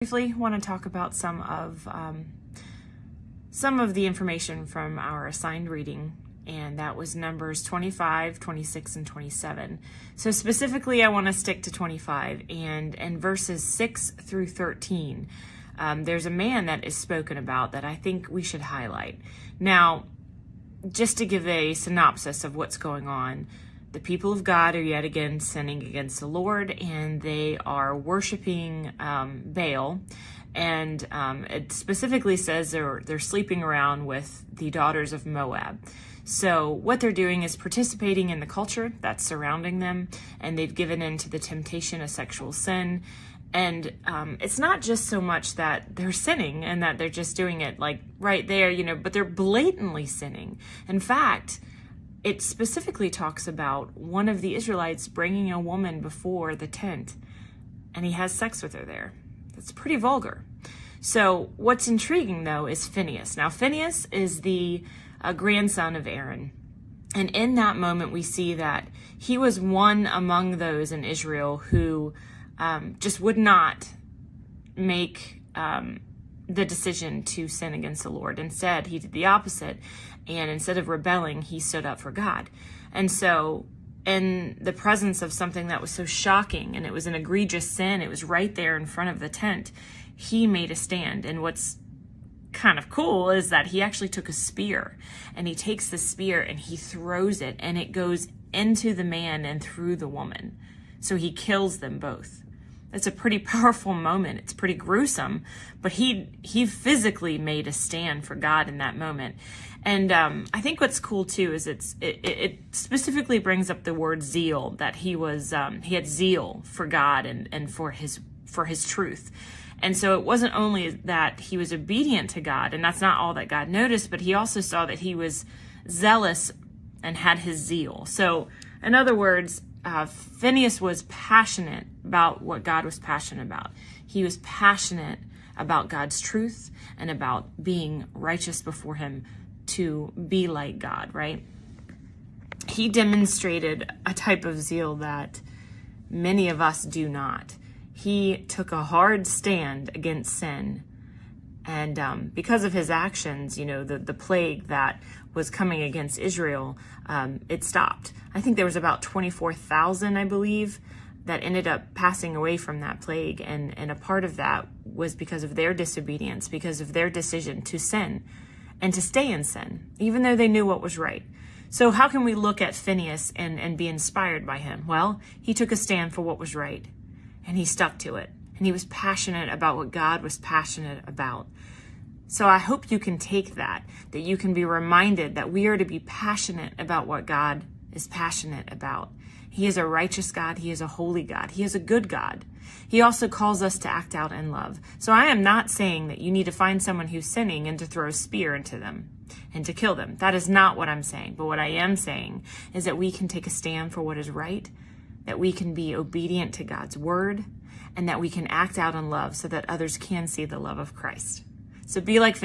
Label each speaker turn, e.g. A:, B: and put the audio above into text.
A: Briefly want to talk about some of the information from our assigned reading, and that was Numbers 25, 26, and 27. So specifically, I want to stick to 25 and verses 6 through 13. There's a man that is spoken about that I think we should highlight. Now, just to give a synopsis of what's going on, the people of God are yet again sinning against the Lord, and they are worshiping Baal. And it specifically says they're sleeping around with the daughters of Moab. So what they're doing is participating in the culture that's surrounding them, and they've given in to the temptation of sexual sin. And it's not just so much that they're sinning and that they're just doing it like right there, but they're blatantly sinning. In fact, it specifically talks about one of the Israelites bringing a woman before the tent, and he has sex with her there. That's pretty vulgar. So what's intriguing, though, is Phinehas. Now, Phinehas is the grandson of Aaron. And in that moment, we see that he was one among those in Israel who just would not make the decision to sin against the Lord. Instead, he did the opposite. And instead of rebelling, he stood up for God. And so in the presence of something that was so shocking, and it was an egregious sin, it was right there in front of the tent, he made a stand. And what's kind of cool is that he actually took a spear, and he takes the spear and he throws it, and it goes into the man and through the woman. So he kills them both. It's a pretty powerful moment. It's pretty gruesome, but he physically made a stand for God in that moment. And I think what's cool too is it specifically brings up the word zeal, that he had zeal for God and for his truth. And so it wasn't only that he was obedient to God, and that's not all that God noticed, but he also saw that he was zealous and had his zeal. So in other words, Phinehas was passionate about what God was passionate about. He was passionate about God's truth and about being righteous before him, to be like God, right? He demonstrated a type of zeal that many of us do not. He took a hard stand against sin. And because of his actions, the plague that was coming against Israel, it stopped. I think there was about 24,000, I believe, that ended up passing away from that plague. And a part of that was because of their disobedience, because of their decision to sin and to stay in sin, even though they knew what was right. So how can we look at Phinehas and be inspired by him? Well, he took a stand for what was right, and he stuck to it. And he was passionate about what God was passionate about. So I hope you can take that you can be reminded that we are to be passionate about what God is passionate about. He is a righteous God. He is a holy God. He is a good God. He also calls us to act out in love. So I am not saying that you need to find someone who's sinning and to throw a spear into them and to kill them. That is not what I'm saying. But what I am saying is that we can take a stand for what is right, that we can be obedient to God's word, and that we can act out in love so that others can see the love of Christ. So be like Phinehas.